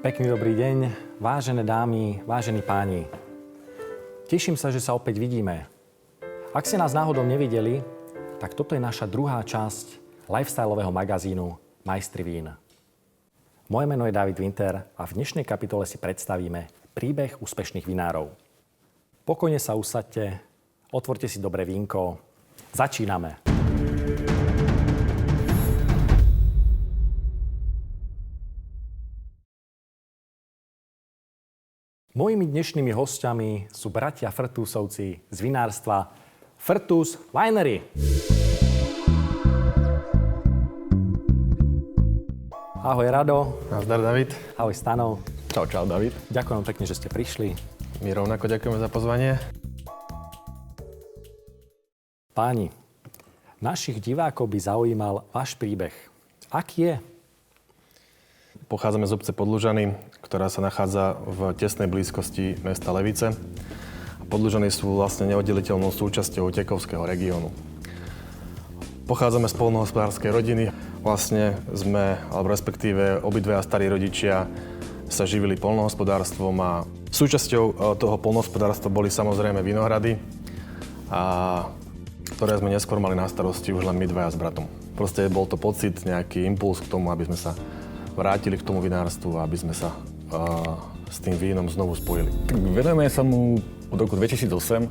Pekný dobrý deň, vážené dámy, vážení páni. Teším sa, že sa opäť vidíme. Ak ste nás náhodou nevideli, tak toto je naša druhá časť lifestyleového magazínu Majstri vín. Moje meno je David Winter a v dnešnej kapitole si predstavíme príbeh úspešných vinárov. Pokojne sa usaďte, otvorte si dobré vínko. Začíname. Mojimi dnešnými hosťami sú bratia Frtusovci z vinárstva Frtus Winery. Ahoj Rado. Nazdar David. Ahoj Stano. Čau David. Ďakujem pekne, že ste prišli. My rovnako ďakujeme za pozvanie. Páni, našich divákov by zaujímal váš príbeh. Aký je? Pochádzame z obce Podlužany, ktorá sa nachádza v tesnej blízkosti mesta Levice. Podlužany sú vlastne neoddeliteľnou súčasťou Tekovského regiónu. Pochádzame z poľnohospodárskej rodiny. Vlastne sme, alebo respektíve obidvaja starí rodičia sa živili poľnohospodárstvom a súčasťou toho poľnohospodárstva boli samozrejme vinohrady, ktoré sme neskôr mali na starosti už len my dvaja s bratom. Proste bol to pocit, nejaký impuls k tomu, aby sme sa vrátili k tomu vinárstvu a aby sme sa s tým vínom znovu spojili. Venujeme sa mu od roku 2008,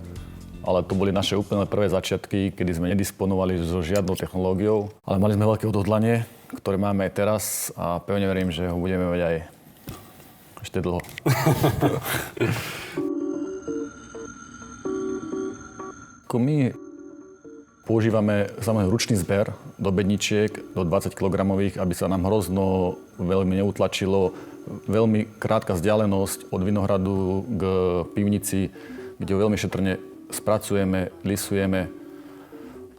ale to boli naše úplne prvé začiatky, kedy sme nedisponovali so žiadnou technológiou, ale mali sme veľké odhodlanie, ktoré máme aj teraz a pevne verím, že ho budeme mať aj ešte dlho. My používame samozrejme ručný zber do bedničiek, do 20 kg, aby sa nám hrozno veľmi neutlačilo. Veľmi krátka vzdialenosť od vinohradu k pivnici, kde ho veľmi šetrne spracujeme, lisujeme.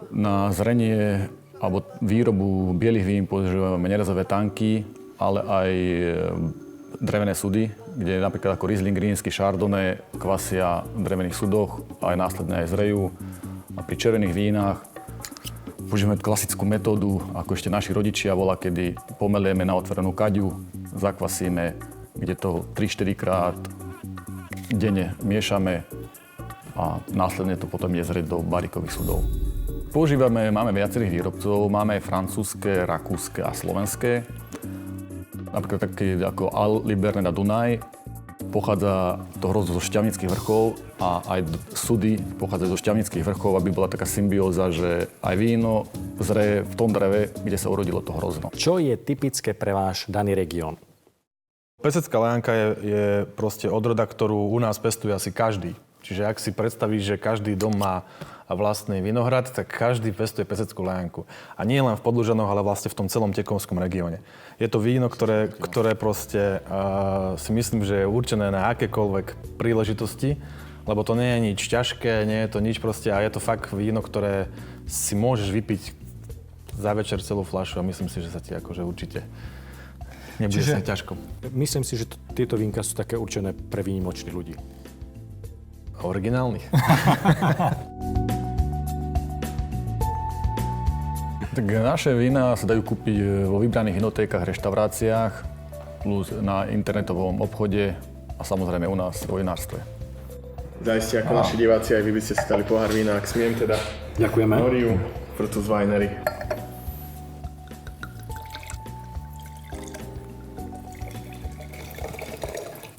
Na zrenie alebo výrobu bielých vín používame nerezové tanky, ale aj drevené sudy, kde napríklad ako Riesling, rínsky, Chardonnay kvasia v drevených sudoch, aj následne aj zrejú. A pri červených vínach používame klasickú metódu, ako ešte naši rodičia volá, kedy pomelieme na otvorenú kaďu, zakvasíme, kde to 3-4 krát denne miešame a následne to potom je zrieť do barikových sudov. Máme viacerých výrobcov, máme aj francúzske, rakúske a slovenské. Napríklad také ako Al-Liberne na Dunaj. Pochádza to hrozno zo Šťavnických vrchov a aj sudy pochádzajú zo Šťavnických vrchov, aby bola taká symbióza, že aj víno zreje v tom dreve, kde sa urodilo to hrozno. Čo je typické pre váš daný región? Pesecká Leánka je proste odroda, ktorú u nás pestuje asi každý. Čiže ak si predstavíš, že každý dom má vlastný vinohrad, tak každý pestuje Peseckú Leánku. A nie len v Podlužanoch, ale vlastne v tom celom Tekovskom regióne. Je to víno, ktoré proste si myslím, že je určené na akékoľvek príležitosti, lebo to nie je nič ťažké, nie je to nič proste a je to fakt víno, ktoré si môžeš vypiť za večer celú fľašu a myslím si, že sa ti akože určite nebude sa ťažko. Myslím si, že tieto vínka sú také určené pre výnimočných ľudí. Originálnych. Tak naše vína sa dajú kúpiť vo vybraných vinotékach, reštauráciách, plus na internetovom obchode a samozrejme u nás vo vinárstve. Zajiste ako naši diváci, aj vy by ste si dali pohár vína, ak smiem teda. Ďakujeme. Noriu, Frtus Winery.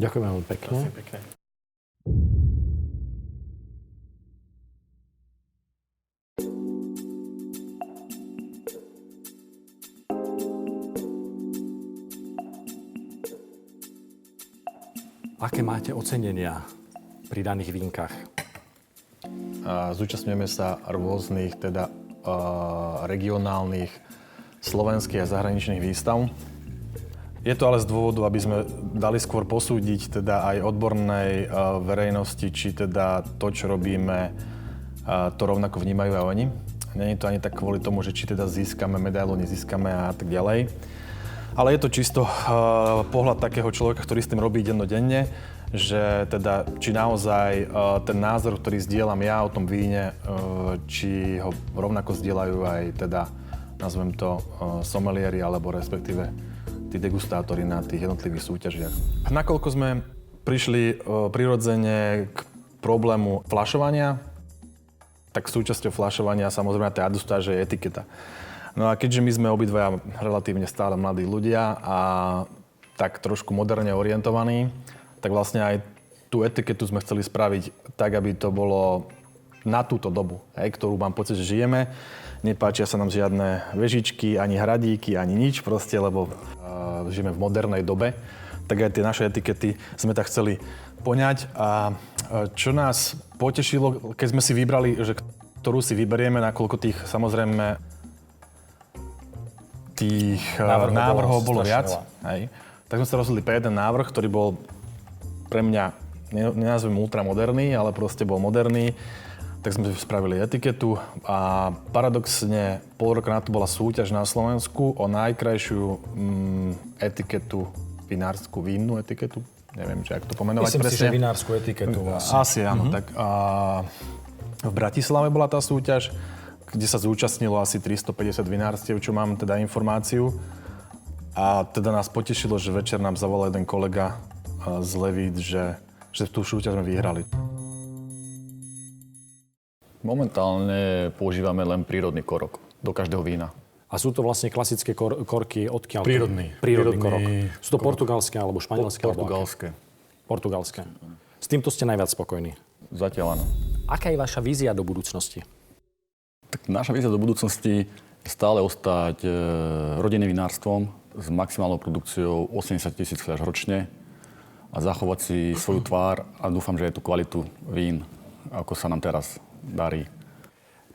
Ďakujeme veľmi pekne. Pekne. Aké máte ocenenia pri daných vínkach? Zúčastňujeme sa rôznych regionálnych slovenských a zahraničných výstav. Je to ale z dôvodu, aby sme dali skôr posúdiť teda aj odbornej verejnosti, či teda to, čo robíme, to rovnako vnímajú aj oni. Nie je to ani tak kvôli tomu, že či teda získame medailu, nezískame a tak ďalej. Ale je to čisto pohľad takého človeka, ktorý s tým robí dennodenne, že teda, či naozaj ten názor, ktorý zdieľam ja o tom víne, či ho rovnako zdieľajú aj teda, nazvem to, somelieri, alebo respektíve tí degustátori na tých jednotlivých súťažiach. Nakoľko sme prišli prirodzene k problému fľašovania, tak súčasťou fľašovania samozrejme tej adustáže je etiketa. No a keďže my sme obidvaja relatívne stále mladí ľudia a tak trošku moderne orientovaní, tak vlastne aj tú etiketu sme chceli spraviť tak, aby to bolo na túto dobu, ktorú mám pocit, že žijeme. Nepáčia sa nám žiadne vežičky, ani hradíky, ani nič proste, lebo žijeme v modernej dobe. Tak aj tie naše etikety sme tak chceli poňať. A čo nás potešilo, keď sme si vybrali, že ktorú si vyberieme, nakoľko tých samozrejme tých návrhov bolo viac. Tak sme sa rozhodli pre jeden návrh, ktorý bol pre mňa, nenazvem ultramoderný, ale proste bol moderný. Tak sme spravili etiketu a paradoxne pol roka na to bola súťaž na Slovensku o najkrajšiu etiketu, vinárskú vínnú etiketu. Neviem, či ak to pomenovať presne. Myslím si, že vinárskú etiketu. Asi áno. Tak v Bratislave bola tá súťaž, kde sa zúčastnilo asi 350 vinárstiev, čo mám teda informáciu. A teda nás potešilo, že večer nám zavolal jeden kolega z Levít, že tú súťaž sme vyhrali. Momentálne používame len prírodný korok do každého vína. A sú to vlastne klasické korky odkiaľ? Prírodný korok. Sú to portugalské alebo španielské? Portugalské. S týmto ste najviac spokojní? Zatiaľ áno. Aká je vaša vízia do budúcnosti? Tak naša vízia do budúcnosti je stále ostať rodinným vinárstvom s maximálnou produkciou 80 000 fľaš ročne a zachovať si svoju tvár a dúfam, že aj tú kvalitu vín, ako sa nám teraz darí.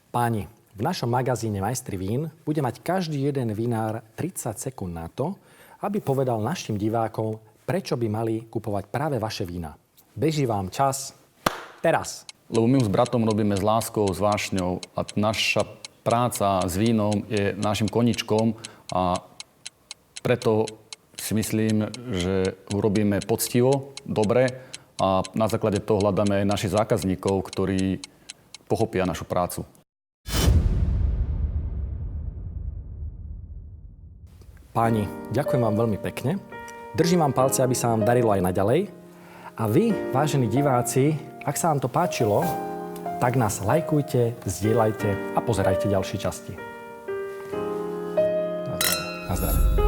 Páni, v našom magazíne Majstri vín bude mať každý jeden vinár 30 sekúnd na to, aby povedal našim divákom, prečo by mali kupovať práve vaše vína. Beží vám čas teraz. Lebo my s bratom robíme s láskou, s vášňou a naša práca s vínom je našim koničkom a preto si myslím, že urobíme poctivo, dobre a na základe toho hľadáme aj našich zákazníkov, ktorí pochopia našu prácu. Páni, ďakujem vám veľmi pekne. Držím vám palce, aby sa vám darilo aj naďalej. A vy, vážení diváci, ak sa vám to páčilo, tak nás lajkujte, zdieľajte a pozerajte ďalšie časti. Na zdravie.